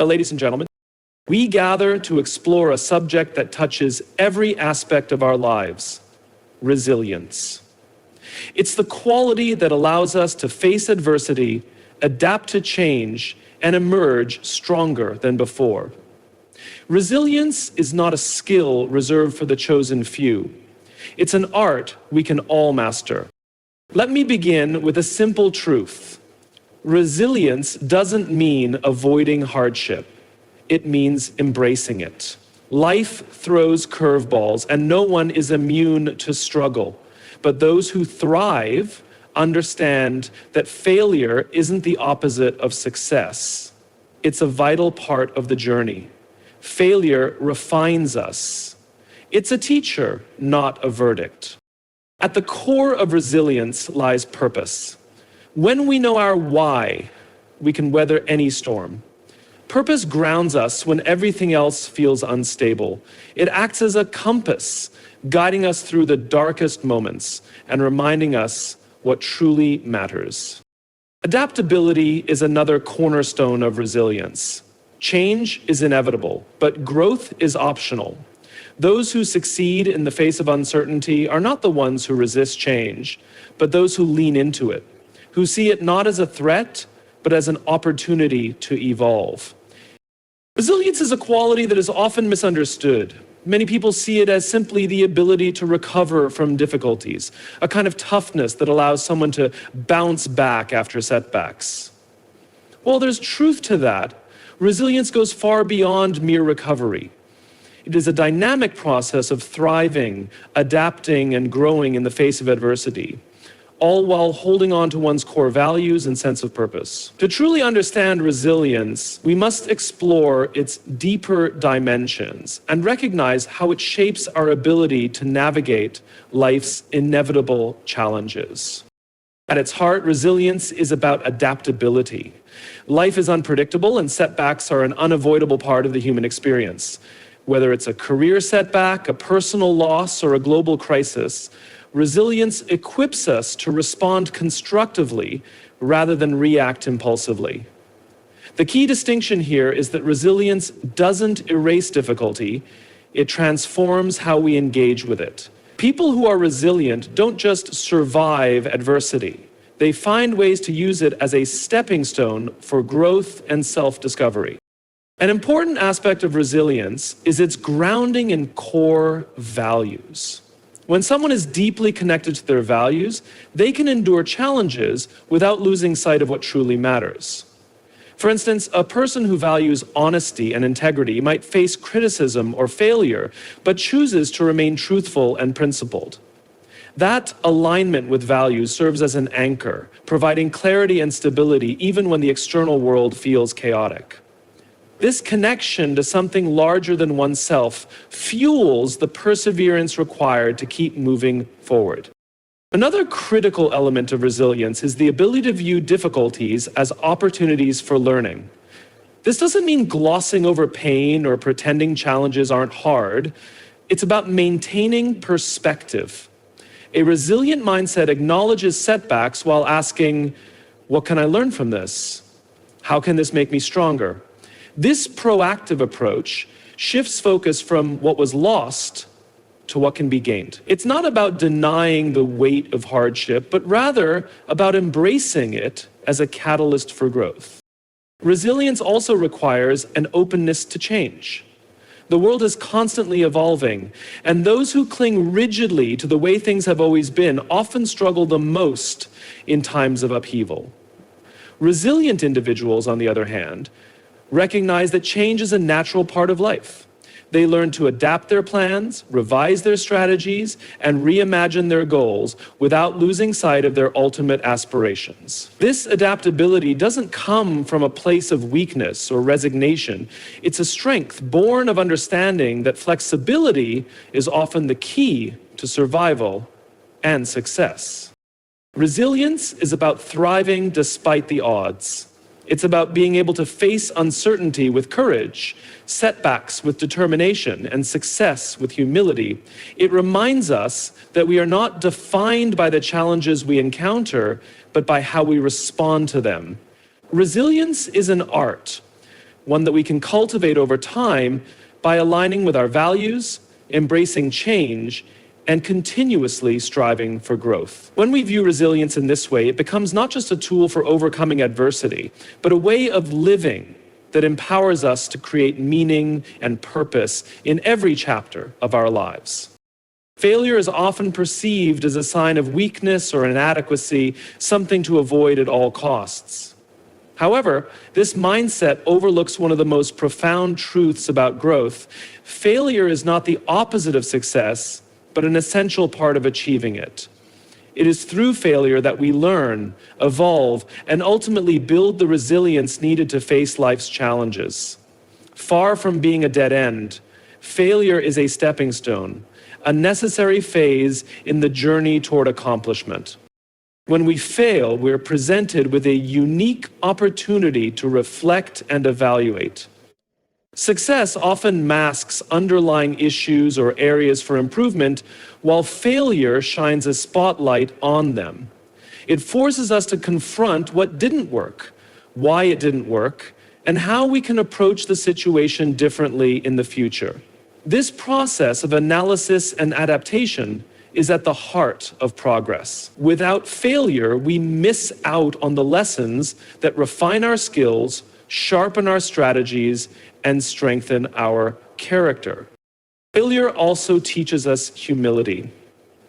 Ladies and gentlemen, we gather to explore a subject that touches every aspect of our lives: resilience. It's the quality that allows us to face adversity, adapt to change, and emerge stronger than before. Resilience is not a skill reserved for the chosen few. It's an art we can all master. Let me begin with a simple truth. Resilience doesn't mean avoiding hardship. It means embracing it. Life throws curveballs, and no one is immune to struggle. But those who thrive understand that failure isn't the opposite of success. It's a vital part of the journey. Failure refines us. It's a teacher, not a verdict. At the core of resilience lies purpose. When we know our why, we can weather any storm. Purpose grounds us when everything else feels unstable. It acts as a compass, guiding us through the darkest moments and reminding us what truly matters. Adaptability is another cornerstone of resilience. Change is inevitable, but growth is optional. Those who succeed in the face of uncertainty are not the ones who resist change, but those who lean into it, who see it not as a threat, but as an opportunity to evolve. Resilience is a quality that is often misunderstood. Many people see it as simply the ability to recover from difficulties, a kind of toughness that allows someone to bounce back after setbacks. While there's truth to that, resilience goes far beyond mere recovery. It is a dynamic process of thriving, adapting, and growing in the face of adversity, all while holding on to one's core values and sense of purpose. To truly understand resilience, we must explore its deeper dimensions and recognize how it shapes our ability to navigate life's inevitable challenges. At its heart, resilience is about adaptability. Life is unpredictable, and setbacks are an unavoidable part of the human experience. Whether it's a career setback, a personal loss, or a global crisis, resilience equips us to respond constructively rather than react impulsively. The key distinction here is that resilience doesn't erase difficulty, it transforms how we engage with it. People who are resilient don't just survive adversity. They find ways to use it as a stepping stone for growth and self-discovery. An important aspect of resilience is its grounding in core values. When someone is deeply connected to their values, they can endure challenges without losing sight of what truly matters. For instance, a person who values honesty and integrity might face criticism or failure, but chooses to remain truthful and principled. That alignment with values serves as an anchor, providing clarity and stability even when the external world feels chaotic. This connection to something larger than oneself fuels the perseverance required to keep moving forward. Another critical element of resilience is the ability to view difficulties as opportunities for learning. This doesn't mean glossing over pain or pretending challenges aren't hard. It's about maintaining perspective. A resilient mindset acknowledges setbacks while asking, what can I learn from this? How can this make me stronger? This proactive approach shifts focus from what was lost to what can be gained. It's not about denying the weight of hardship, but rather about embracing it as a catalyst for growth. Resilience also requires an openness to change. The world is constantly evolving, and those who cling rigidly to the way things have always been often struggle the most in times of upheaval. Resilient individuals, on the other hand, recognize that change is a natural part of life. They learn to adapt their plans, revise their strategies, and reimagine their goals without losing sight of their ultimate aspirations. This adaptability doesn't come from a place of weakness or resignation. It's a strength born of understanding that flexibility is often the key to survival and success. Resilience is about thriving despite the odds. It's about being able to face uncertainty with courage, setbacks with determination, and success with humility. It reminds us that we are not defined by the challenges we encounter, but by how we respond to them. Resilience is an art, one that we can cultivate over time by aligning with our values, embracing change, and continuously striving for growth. When we view resilience in this way, it becomes not just a tool for overcoming adversity, but a way of living that empowers us to create meaning and purpose in every chapter of our lives. Failure is often perceived as a sign of weakness or inadequacy, something to avoid at all costs. However, this mindset overlooks one of the most profound truths about growth. Failure is not the opposite of success, but an essential part of achieving it. It is through failure that we learn, evolve, and ultimately build the resilience needed to face life's challenges. Far from being a dead end, failure is a stepping stone, a necessary phase in the journey toward accomplishment. When we fail, we're presented with a unique opportunity to reflect and evaluate. Success often masks underlying issues or areas for improvement, while failure shines a spotlight on them. It forces us to confront what didn't work, why it didn't work, and how we can approach the situation differently in the future. This process of analysis and adaptation is at the heart of progress. Without failure, we miss out on the lessons that refine our skills, sharpen our strategies, and strengthen our character. Failure also teaches us humility.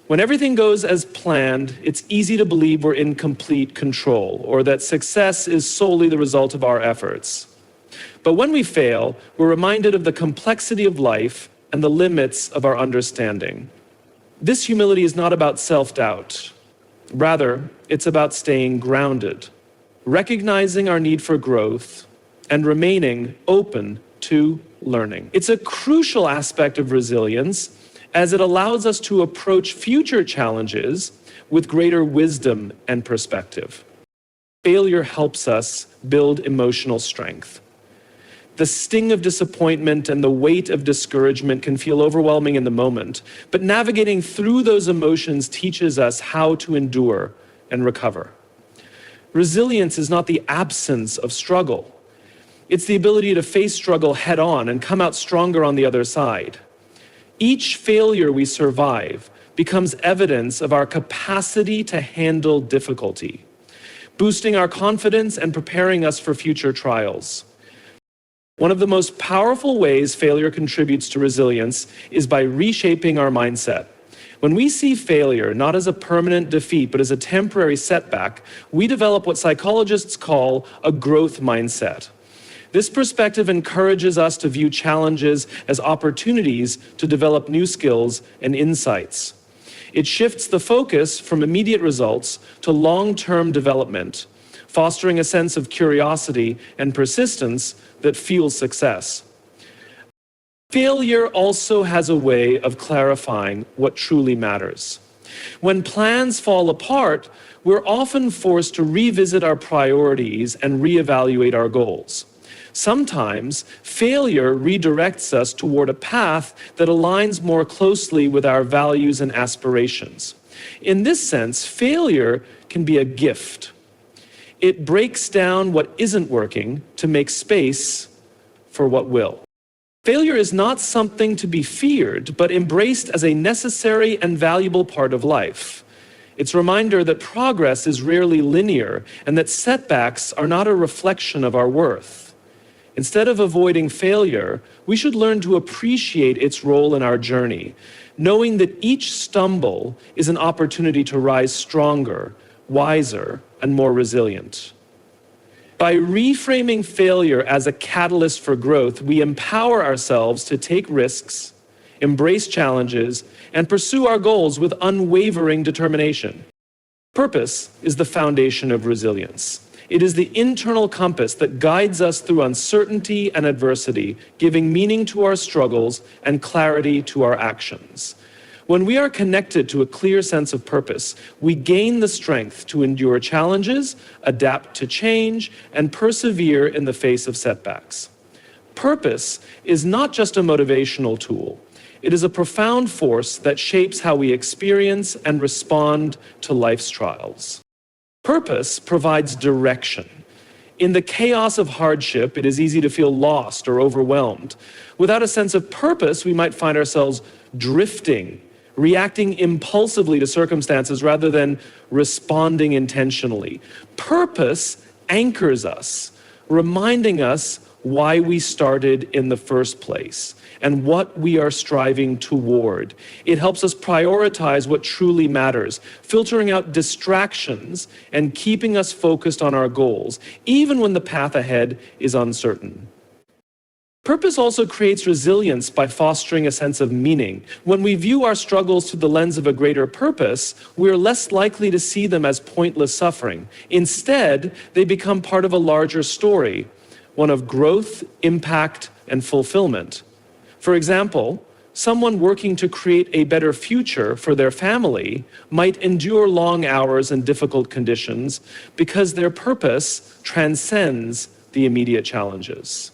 When everything goes as planned, it's easy to believe we're in complete control, or that success is solely the result of our efforts. But when we fail, we're reminded of the complexity of life and the limits of our understanding. This humility is not about self-doubt. Rather, it's about staying grounded, recognizing our need for growth, and remaining open to learning. It's a crucial aspect of resilience as it allows us to approach future challenges with greater wisdom and perspective. Failure helps us build emotional strength. The sting of disappointment and the weight of discouragement can feel overwhelming in the moment, but navigating through those emotions teaches us how to endure and recover. Resilience is not the absence of struggle. It's the ability to face struggle head on and come out stronger on the other side. Each failure we survive becomes evidence of our capacity to handle difficulty, boosting our confidence and preparing us for future trials. One of the most powerful ways failure contributes to resilience is by reshaping our mindset. When we see failure not as a permanent defeat, but as a temporary setback, we develop what psychologists call a growth mindset. This perspective encourages us to view challenges as opportunities to develop new skills and insights. It shifts the focus from immediate results to long-term development, fostering a sense of curiosity and persistence that fuels success. Failure also has a way of clarifying what truly matters. When plans fall apart, we're often forced to revisit our priorities and reevaluate our goals. Sometimes, failure redirects us toward a path that aligns more closely with our values and aspirations. In this sense, failure can be a gift. It breaks down what isn't working to make space for what will. Failure is not something to be feared, but embraced as a necessary and valuable part of life. It's a reminder that progress is rarely linear and that setbacks are not a reflection of our worth. Instead of avoiding failure, we should learn to appreciate its role in our journey, knowing that each stumble is an opportunity to rise stronger, wiser, and more resilient. By reframing failure as a catalyst for growth, we empower ourselves to take risks, embrace challenges, and pursue our goals with unwavering determination. Purpose is the foundation of resilience. It is the internal compass that guides us through uncertainty and adversity, giving meaning to our struggles and clarity to our actions. When we are connected to a clear sense of purpose, we gain the strength to endure challenges, adapt to change, and persevere in the face of setbacks. Purpose is not just a motivational tool. It is a profound force that shapes how we experience and respond to life's trials. Purpose provides direction. In the chaos of hardship, it is easy to feel lost or overwhelmed. Without a sense of purpose, we might find ourselves drifting, reacting impulsively to circumstances rather than responding intentionally. Purpose anchors us, reminding us why we started in the first place and what we are striving toward. It helps us prioritize what truly matters, filtering out distractions and keeping us focused on our goals, even when the path ahead is uncertain. Purpose also creates resilience by fostering a sense of meaning. When we view our struggles through the lens of a greater purpose, we are less likely to see them as pointless suffering. Instead, they become part of a larger story, one of growth, impact, and fulfillment. For example, someone working to create a better future for their family might endure long hours and difficult conditions because their purpose transcends the immediate challenges.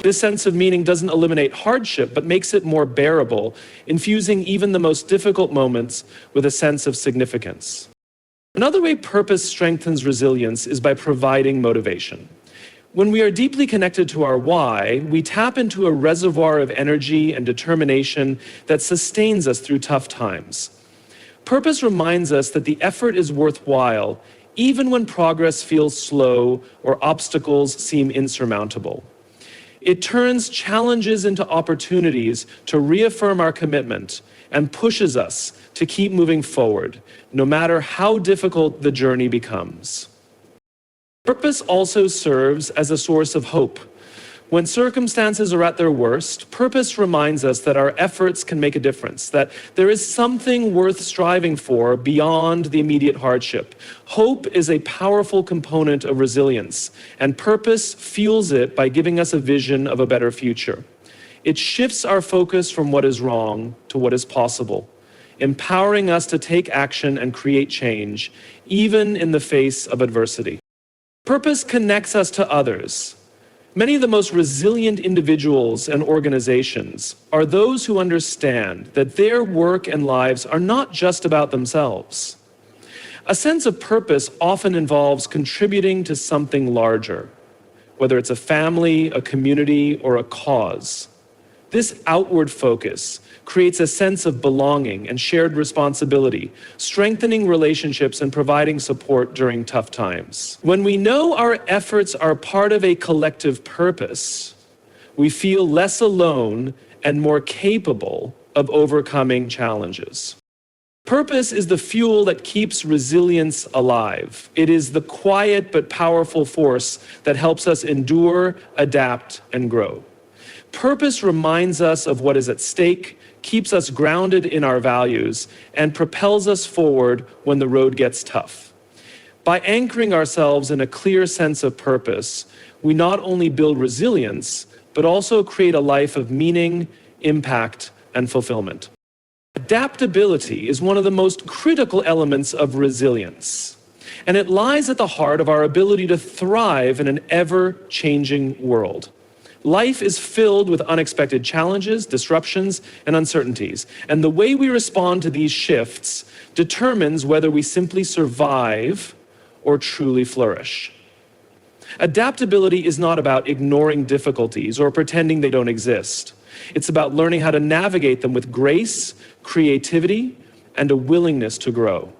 This sense of meaning doesn't eliminate hardship, but makes it more bearable, infusing even the most difficult moments with a sense of significance. Another way purpose strengthens resilience is by providing motivation. When we are deeply connected to our why, we tap into a reservoir of energy and determination that sustains us through tough times. Purpose reminds us that the effort is worthwhile, even when progress feels slow or obstacles seem insurmountable. It turns challenges into opportunities to reaffirm our commitment and pushes us to keep moving forward, no matter how difficult the journey becomes. Purpose also serves as a source of hope. When circumstances are at their worst, purpose reminds us that our efforts can make a difference, that there is something worth striving for beyond the immediate hardship. Hope is a powerful component of resilience, and purpose fuels it by giving us a vision of a better future. It shifts our focus from what is wrong to what is possible, empowering us to take action and create change, even in the face of adversity. Purpose connects us to others. Many of the most resilient individuals and organizations are those who understand that their work and lives are not just about themselves. A sense of purpose often involves contributing to something larger, whether it's a family, a community, or a cause. This outward focus creates a sense of belonging and shared responsibility, strengthening relationships and providing support during tough times. When we know our efforts are part of a collective purpose, we feel less alone and more capable of overcoming challenges. Purpose is the fuel that keeps resilience alive. It is the quiet but powerful force that helps us endure, adapt, and grow. Purpose reminds us of what is at stake, keeps us grounded in our values, and propels us forward when the road gets tough. By anchoring ourselves in a clear sense of purpose, we not only build resilience, but also create a life of meaning, impact, and fulfillment. Adaptability is one of the most critical elements of resilience, and it lies at the heart of our ability to thrive in an ever-changing world. Life is filled with unexpected challenges, disruptions, and uncertainties, and the way we respond to these shifts determines whether we simply survive or truly flourish. Adaptability is not about ignoring difficulties or pretending they don't exist. It's about learning how to navigate them with grace, creativity, and a willingness to grow.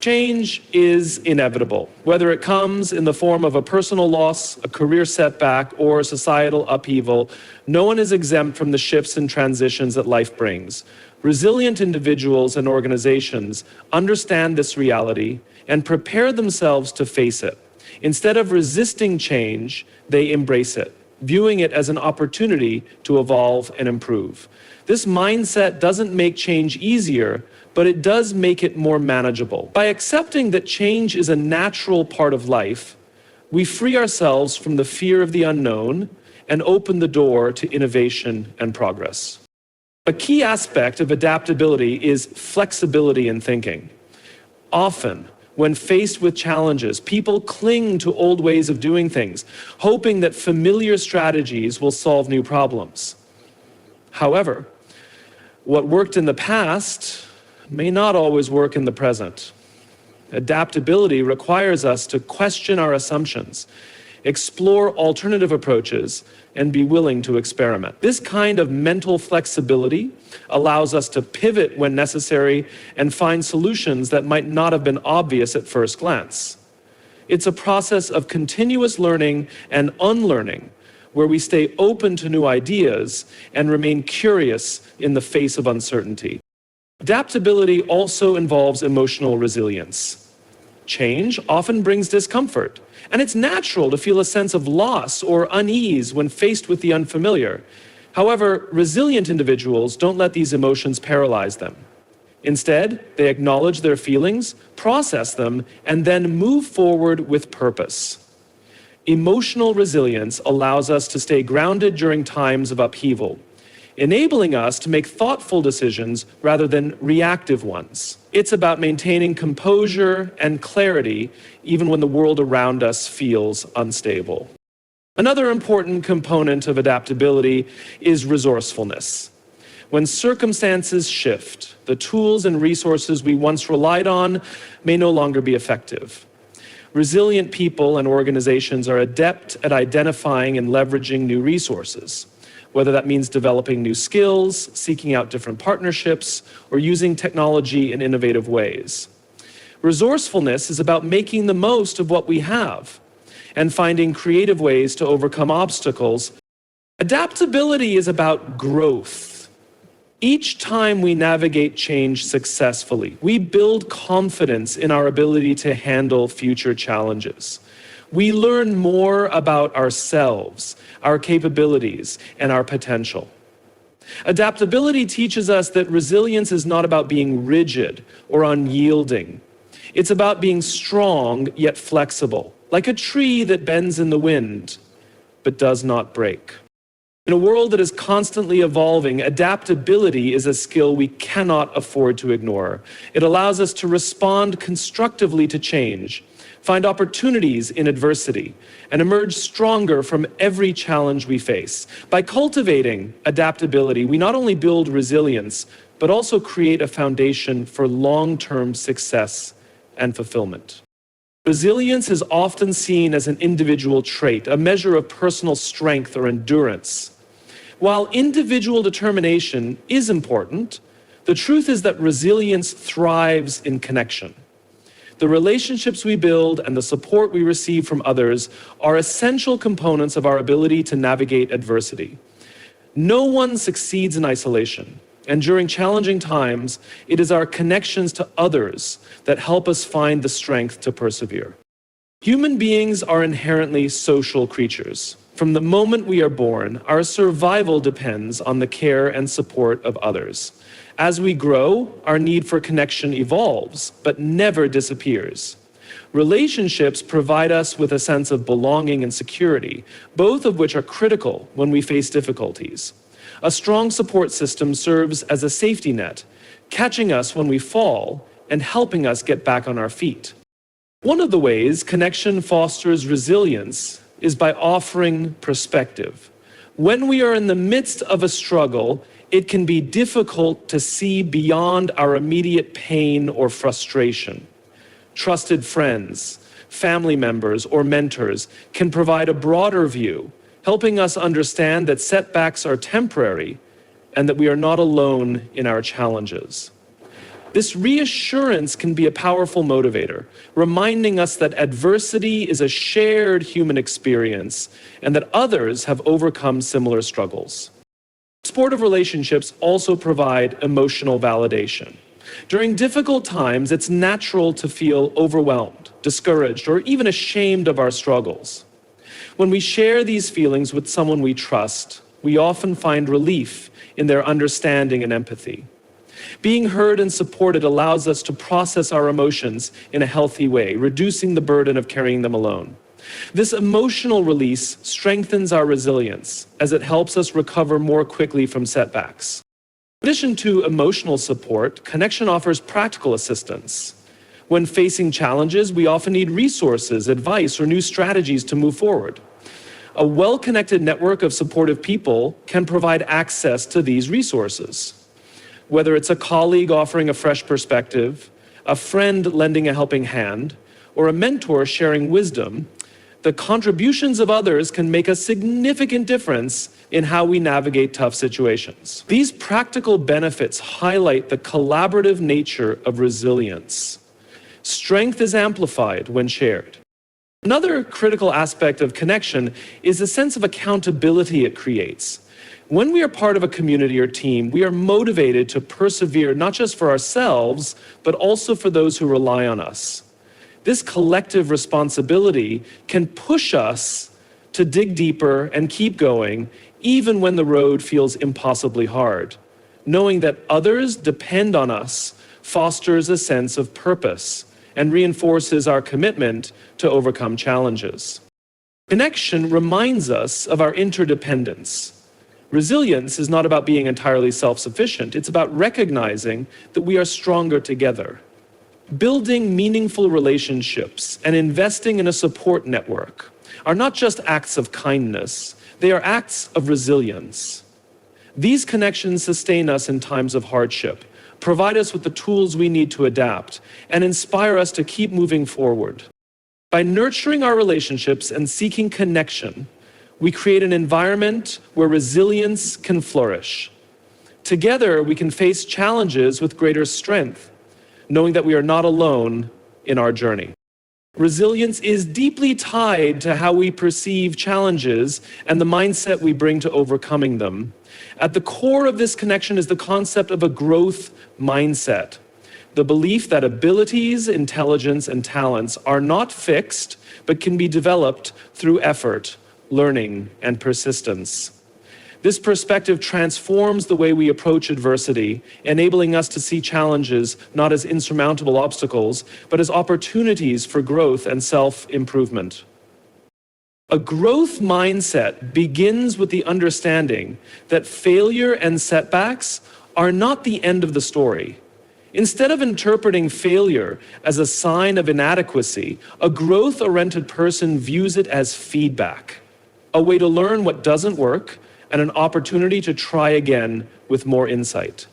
Change is inevitable, whether it comes in the form of a personal loss, a career setback, or societal upheaval. No one is exempt from the shifts and transitions that life brings. Resilient individuals and organizations understand this reality and prepare themselves to face it. Instead of resisting change, they embrace it, viewing it as an opportunity to evolve and improve. This mindset doesn't make change easier, but it does make it more manageable. By accepting that change is a natural part of life, we free ourselves from the fear of the unknown and open the door to innovation and progress. A key aspect of adaptability is flexibility in thinking. Often, when faced with challenges, people cling to old ways of doing things, hoping that familiar strategies will solve new problems. However, what worked in the past may not always work in the present. Adaptability requires us to question our assumptions, explore alternative approaches, and be willing to experiment. This kind of mental flexibility allows us to pivot when necessary and find solutions that might not have been obvious at first glance. It's a process of continuous learning and unlearning, where we stay open to new ideas and remain curious in the face of uncertainty. Adaptability also involves emotional resilience. Change often brings discomfort, and it's natural to feel a sense of loss or unease when faced with the unfamiliar. However, resilient individuals don't let these emotions paralyze them. Instead, they acknowledge their feelings, process them, and then move forward with purpose. Emotional resilience allows us to stay grounded during times of upheaval, enabling us to make thoughtful decisions rather than reactive ones. It's about maintaining composure and clarity even when the world around us feels unstable. Another important component of adaptability is resourcefulness. When circumstances shift, the tools and resources we once relied on may no longer be effective. Resilient people and organizations are adept at identifying and leveraging new resources, whether that means developing new skills, seeking out different partnerships, or using technology in innovative ways. Resourcefulness is about making the most of what we have and finding creative ways to overcome obstacles. Adaptability is about growth. Each time we navigate change successfully, we build confidence in our ability to handle future challenges. We learn more about ourselves, our capabilities, and our potential. Adaptability teaches us that resilience is not about being rigid or unyielding. It's about being strong yet flexible, like a tree that bends in the wind but does not break. In a world that is constantly evolving, adaptability is a skill we cannot afford to ignore. It allows us to respond constructively to change, find opportunities in adversity, and emerge stronger from every challenge we face. By cultivating adaptability, we not only build resilience, but also create a foundation for long-term success and fulfillment. Resilience is often seen as an individual trait, a measure of personal strength or endurance. While individual determination is important, the truth is that resilience thrives in connection. The relationships we build and the support we receive from others are essential components of our ability to navigate adversity. No one succeeds in isolation, and during challenging times, it is our connections to others that help us find the strength to persevere. Human beings are inherently social creatures. From the moment we are born, our survival depends on the care and support of others. As we grow, our need for connection evolves, but never disappears. Relationships provide us with a sense of belonging and security, both of which are critical when we face difficulties. A strong support system serves as a safety net, catching us when we fall and helping us get back on our feet. One of the ways connection fosters resilience is by offering perspective. When we are in the midst of a struggle, it can be difficult to see beyond our immediate pain or frustration. Trusted friends, family members, or mentors can provide a broader view, helping us understand that setbacks are temporary and that we are not alone in our challenges. This reassurance can be a powerful motivator, reminding us that adversity is a shared human experience and that others have overcome similar struggles. Supportive relationships also provide emotional validation. During difficult times, it's natural to feel overwhelmed, discouraged, or even ashamed of our struggles. When we share these feelings with someone we trust, we often find relief in their understanding and empathy. Being heard and supported allows us to process our emotions in a healthy way, reducing the burden of carrying them alone. This emotional release strengthens our resilience as it helps us recover more quickly from setbacks. In addition to emotional support, connection offers practical assistance. When facing challenges, we often need resources, advice, or new strategies to move forward. A well-connected network of supportive people can provide access to these resources. Whether it's a colleague offering a fresh perspective, a friend lending a helping hand, or a mentor sharing wisdom, the contributions of others can make a significant difference in how we navigate tough situations. These practical benefits highlight the collaborative nature of resilience. Strength is amplified when shared. Another critical aspect of connection is the sense of accountability it creates. When we are part of a community or team, we are motivated to persevere not just for ourselves, but also for those who rely on us. This collective responsibility can push us to dig deeper and keep going, even when the road feels impossibly hard. Knowing that others depend on us fosters a sense of purpose and reinforces our commitment to overcome challenges. Connection reminds us of our interdependence. Resilience is not about being entirely self-sufficient. It's about recognizing that we are stronger together. Building meaningful relationships and investing in a support network are not just acts of kindness, they are acts of resilience. These connections sustain us in times of hardship, provide us with the tools we need to adapt, and inspire us to keep moving forward. By nurturing our relationships and seeking connection, we create an environment where resilience can flourish. Together, we can face challenges with greater strength, knowing that we are not alone in our journey. Resilience is deeply tied to how we perceive challenges and the mindset we bring to overcoming them. At the core of this connection is the concept of a growth mindset, the belief that abilities, intelligence, and talents are not fixed, but can be developed through effort, learning, and persistence. This perspective transforms the way we approach adversity, enabling us to see challenges not as insurmountable obstacles, but as opportunities for growth and self-improvement. A growth mindset begins with the understanding that failure and setbacks are not the end of the story. Instead of interpreting failure as a sign of inadequacy, a growth-oriented person views it as feedback, a way to learn what doesn't work, and an opportunity to try again with more insight.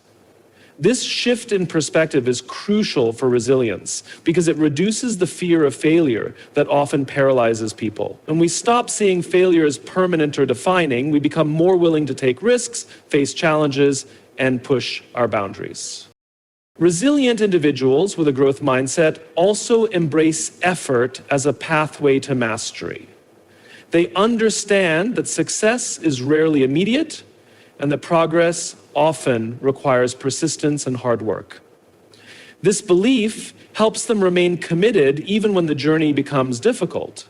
This shift in perspective is crucial for resilience because it reduces the fear of failure that often paralyzes people. When we stop seeing failure as permanent or defining, we become more willing to take risks, face challenges, and push our boundaries. Resilient individuals with a growth mindset also embrace effort as a pathway to mastery. They understand that success is rarely immediate and that progress often requires persistence and hard work. This belief helps them remain committed even when the journey becomes difficult.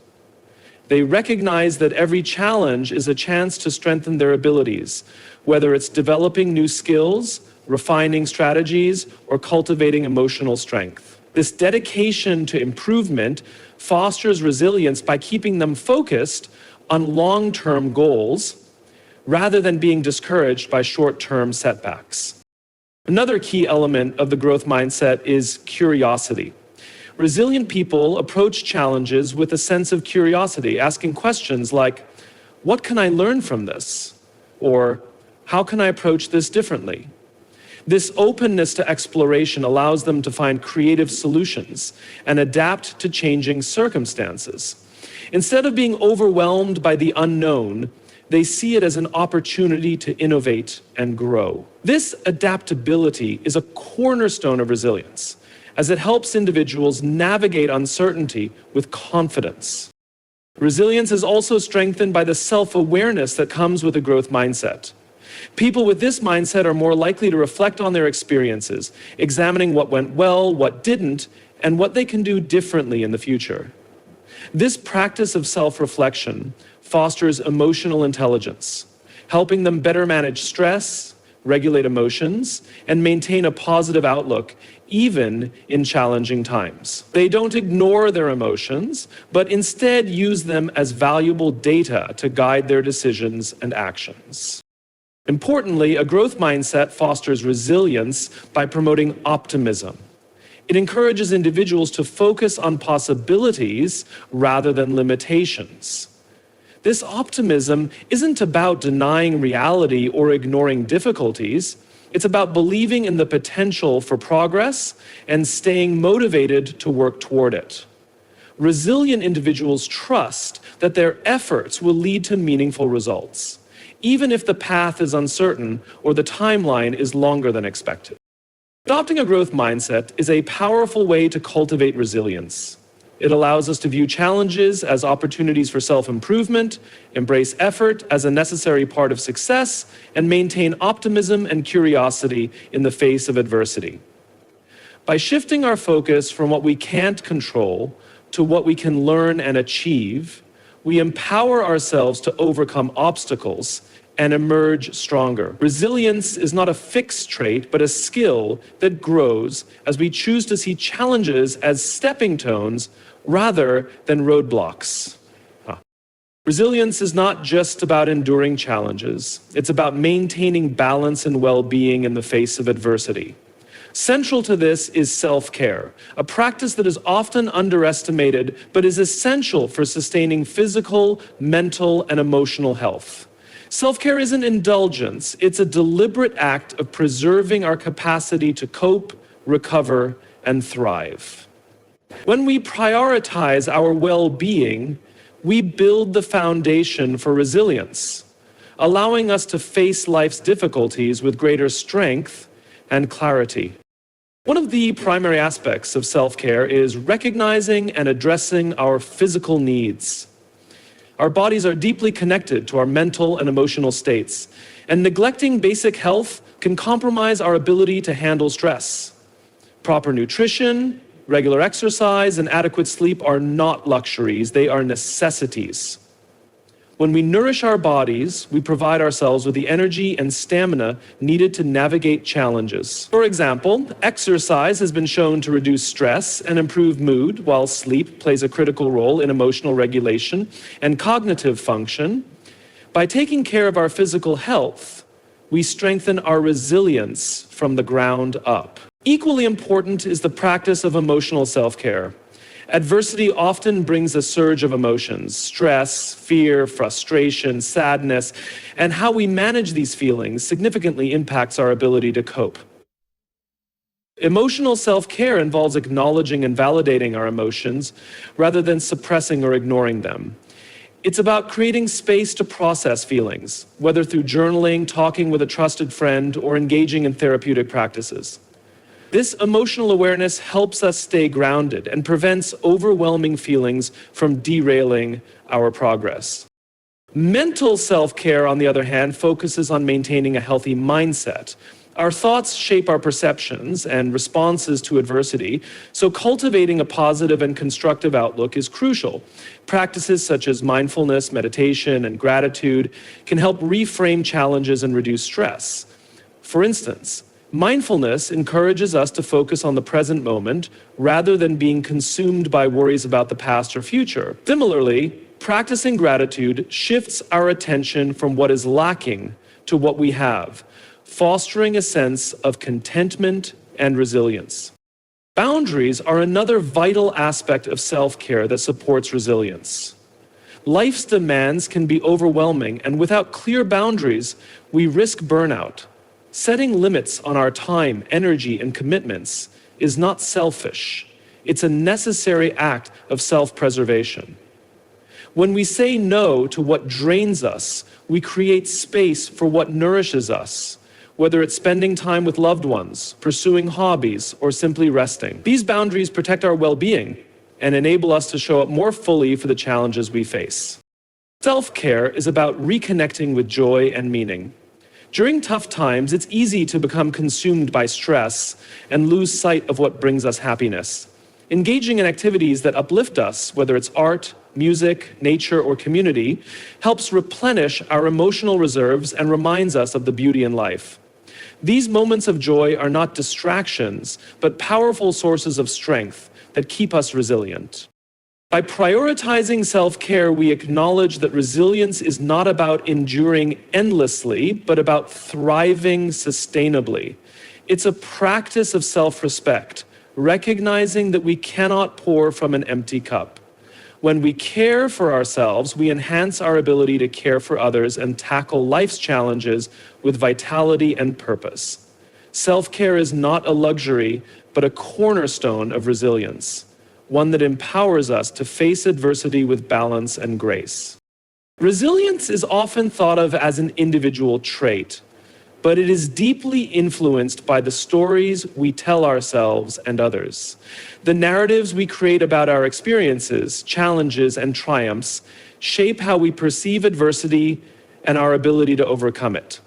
They recognize that every challenge is a chance to strengthen their abilities, whether it's developing new skills, refining strategies, or cultivating emotional strength. This dedication to improvement fosters resilience by keeping them focused on long-term goals rather than being discouraged by short-term setbacks. Another key element of the growth mindset is curiosity. Resilient people approach challenges with a sense of curiosity, asking questions like, "What can I learn from this?" Or, "How can I approach this differently?" This openness to exploration allows them to find creative solutions and adapt to changing circumstances. Instead of being overwhelmed by the unknown, they see it as an opportunity to innovate and grow. This adaptability is a cornerstone of resilience, as it helps individuals navigate uncertainty with confidence. Resilience is also strengthened by the self-awareness that comes with a growth mindset. People with this mindset are more likely to reflect on their experiences, examining what went well, what didn't, and what they can do differently in the future. This practice of self-reflection fosters emotional intelligence, helping them better manage stress, regulate emotions, and maintain a positive outlook, even in challenging times. They don't ignore their emotions, but instead use them as valuable data to guide their decisions and actions. Importantly, a growth mindset fosters resilience by promoting optimism. It encourages individuals to focus on possibilities rather than limitations. This optimism isn't about denying reality or ignoring difficulties. It's about believing in the potential for progress and staying motivated to work toward it. Resilient individuals trust that their efforts will lead to meaningful results, even if the path is uncertain or the timeline is longer than expected. Adopting a growth mindset is a powerful way to cultivate resilience. It allows us to view challenges as opportunities for self-improvement, embrace effort as a necessary part of success, and maintain optimism and curiosity in the face of adversity. By shifting our focus from what we can't control to what we can learn and achieve, we empower ourselves to overcome obstacles and emerge stronger. Resilience is not a fixed trait, but a skill that grows as we choose to see challenges as stepping stones rather than roadblocks. Resilience is not just about enduring challenges. It's about maintaining balance and well-being in the face of adversity. Central to this is self-care, a practice that is often underestimated but is essential for sustaining physical, mental, and emotional health. Self-care isn't indulgence, it's a deliberate act of preserving our capacity to cope, recover, and thrive. When we prioritize our well-being, we build the foundation for resilience, allowing us to face life's difficulties with greater strength and clarity. One of the primary aspects of self-care is recognizing and addressing our physical needs. Our bodies are deeply connected to our mental and emotional states, and neglecting basic health can compromise our ability to handle stress. Proper nutrition, regular exercise, and adequate sleep are not luxuries, they are necessities. When we nourish our bodies, we provide ourselves with the energy and stamina needed to navigate challenges. For example, exercise has been shown to reduce stress and improve mood, while sleep plays a critical role in emotional regulation and cognitive function. By taking care of our physical health, we strengthen our resilience from the ground up. Equally important is the practice of emotional self-care. Adversity often brings a surge of emotions: stress, fear, frustration, sadness, and how we manage these feelings significantly impacts our ability to cope. Emotional self-care involves acknowledging and validating our emotions rather than suppressing or ignoring them. It's about creating space to process feelings, whether through journaling, talking with a trusted friend, or engaging in therapeutic practices. This emotional awareness helps us stay grounded and prevents overwhelming feelings from derailing our progress. Mental self-care, on the other hand, focuses on maintaining a healthy mindset. Our thoughts shape our perceptions and responses to adversity, so cultivating a positive and constructive outlook is crucial. Practices such as mindfulness, meditation, and gratitude can help reframe challenges and reduce stress. For instance, mindfulness encourages us to focus on the present moment rather than being consumed by worries about the past or future. Similarly, practicing gratitude shifts our attention from what is lacking to what we have, fostering a sense of contentment and resilience. Boundaries are another vital aspect of self-care that supports resilience. Life's demands can be overwhelming, and without clear boundaries, we risk burnout. Setting limits on our time, energy, and commitments is not selfish. It's a necessary act of self-preservation. When we say no to what drains us, we create space for what nourishes us, whether it's spending time with loved ones, pursuing hobbies, or simply resting. These boundaries protect our well-being and enable us to show up more fully for the challenges we face. Self-care is about reconnecting with joy and meaning. During tough times, it's easy to become consumed by stress and lose sight of what brings us happiness. Engaging in activities that uplift us, whether it's art, music, nature, or community, helps replenish our emotional reserves and reminds us of the beauty in life. These moments of joy are not distractions, but powerful sources of strength that keep us resilient. By prioritizing self-care, we acknowledge that resilience is not about enduring endlessly, but about thriving sustainably. It's a practice of self-respect, recognizing that we cannot pour from an empty cup. When we care for ourselves, we enhance our ability to care for others and tackle life's challenges with vitality and purpose. Self-care is not a luxury, but a cornerstone of resilience, one that empowers us to face adversity with balance and grace. Resilience is often thought of as an individual trait, but it is deeply influenced by the stories we tell ourselves and others. The narratives we create about our experiences, challenges, and triumphs shape how we perceive adversity and our ability to overcome it.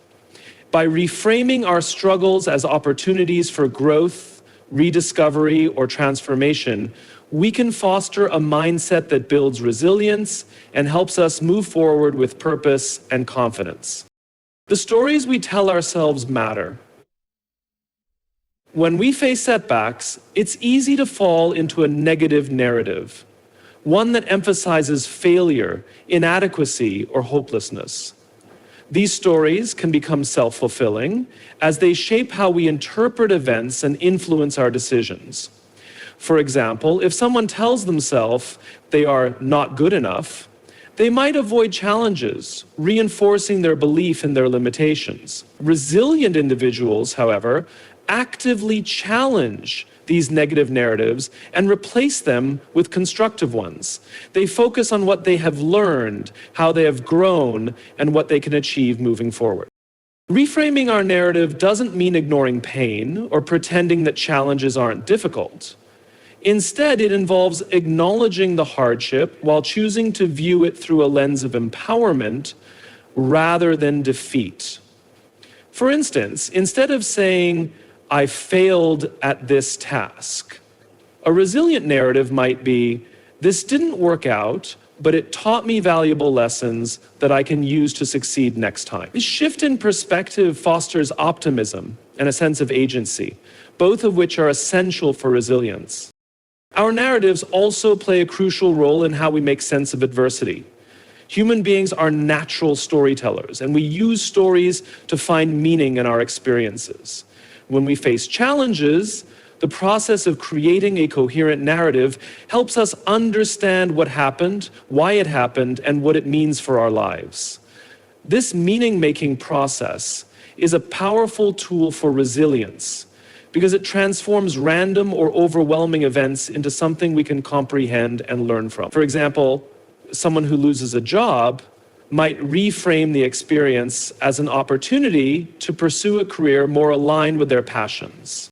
By reframing our struggles as opportunities for growth, rediscovery, or transformation, we can foster a mindset that builds resilience and helps us move forward with purpose and confidence. The stories we tell ourselves matter. When we face setbacks, it's easy to fall into a negative narrative, one that emphasizes failure, inadequacy, or hopelessness. These stories can become self-fulfilling as they shape how we interpret events and influence our decisions. For example, if someone tells themselves they are not good enough, they might avoid challenges, reinforcing their belief in their limitations. Resilient individuals, however, actively challenge these negative narratives and replace them with constructive ones. They focus on what they have learned, how they have grown, and what they can achieve moving forward. Reframing our narrative doesn't mean ignoring pain or pretending that challenges aren't difficult. Instead, it involves acknowledging the hardship while choosing to view it through a lens of empowerment rather than defeat. For instance, instead of saying, "I failed at this task," a resilient narrative might be, "This didn't work out, but it taught me valuable lessons that I can use to succeed next time." This shift in perspective fosters optimism and a sense of agency, both of which are essential for resilience. Our narratives also play a crucial role in how we make sense of adversity. Human beings are natural storytellers, and we use stories to find meaning in our experiences. When we face challenges, the process of creating a coherent narrative helps us understand what happened, why it happened, and what it means for our lives. This meaning-making process is a powerful tool for resilience because it transforms random or overwhelming events into something we can comprehend and learn from. For example, someone who loses a job might reframe the experience as an opportunity to pursue a career more aligned with their passions.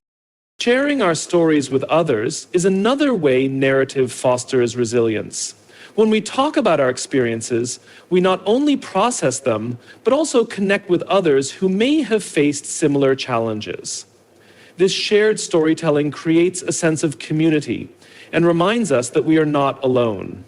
Sharing our stories with others is another way narrative fosters resilience. When we talk about our experiences, we not only process them, but also connect with others who may have faced similar challenges. This shared storytelling creates a sense of community and reminds us that we are not alone.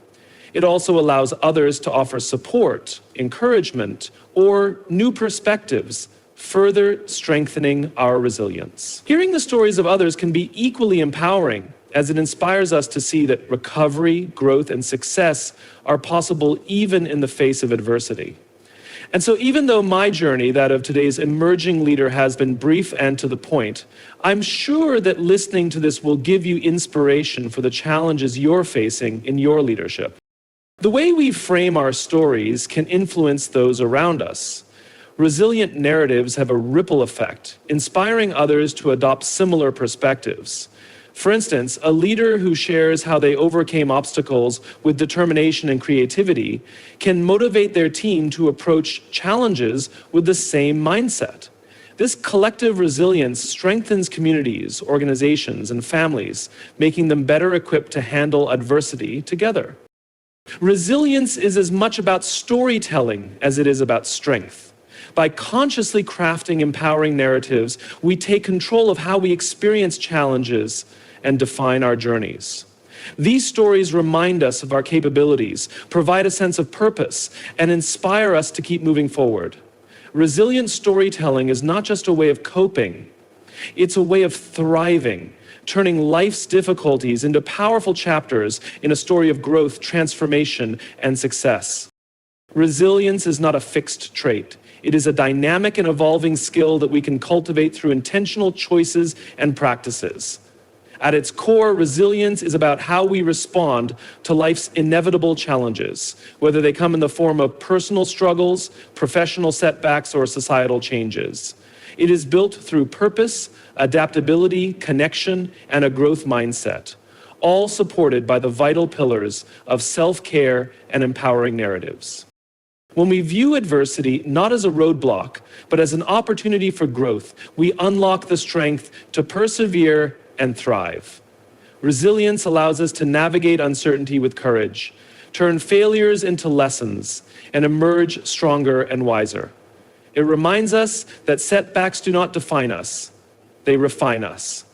It also allows others to offer support, encouragement, or new perspectives, further strengthening our resilience. Hearing the stories of others can be equally empowering, as it inspires us to see that recovery, growth, and success are possible even in the face of adversity. And so even though my journey, that of today's emerging leader, has been brief and to the point, I'm sure that listening to this will give you inspiration for the challenges you're facing in your leadership. The way we frame our stories can influence those around us. Resilient narratives have a ripple effect, inspiring others to adopt similar perspectives. For instance, a leader who shares how they overcame obstacles with determination and creativity can motivate their team to approach challenges with the same mindset. This collective resilience strengthens communities, organizations, and families, making them better equipped to handle adversity together. Resilience is as much about storytelling as it is about strength. By consciously crafting empowering narratives, we take control of how we experience challenges and define our journeys. These stories remind us of our capabilities, provide a sense of purpose, and inspire us to keep moving forward. Resilient storytelling is not just a way of coping, it's a way of thriving, turning life's difficulties into powerful chapters in a story of growth, transformation, and success. Resilience is not a fixed trait. It is a dynamic and evolving skill that we can cultivate through intentional choices and practices. At its core, resilience is about how we respond to life's inevitable challenges, whether they come in the form of personal struggles, professional setbacks, or societal changes. It is built through purpose, adaptability, connection, and a growth mindset, all supported by the vital pillars of self-care and empowering narratives. When we view adversity not as a roadblock, but as an opportunity for growth, we unlock the strength to persevere and thrive. Resilience allows us to navigate uncertainty with courage, turn failures into lessons, and emerge stronger and wiser. It reminds us that setbacks do not define us, they refine us.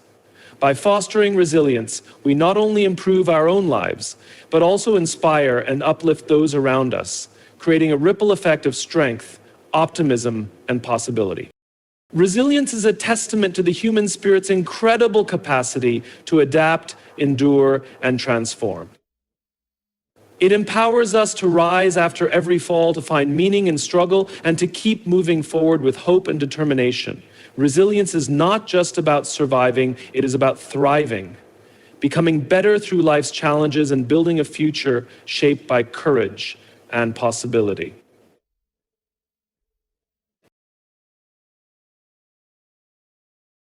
By fostering resilience, we not only improve our own lives, but also inspire and uplift those around us, creating a ripple effect of strength, optimism, and possibility. Resilience is a testament to the human spirit's incredible capacity to adapt, endure, and transform. It empowers us to rise after every fall, to find meaning in struggle, and to keep moving forward with hope and determination. Resilience is not just about surviving, it is about thriving, becoming better through life's challenges and building a future shaped by courage and possibility.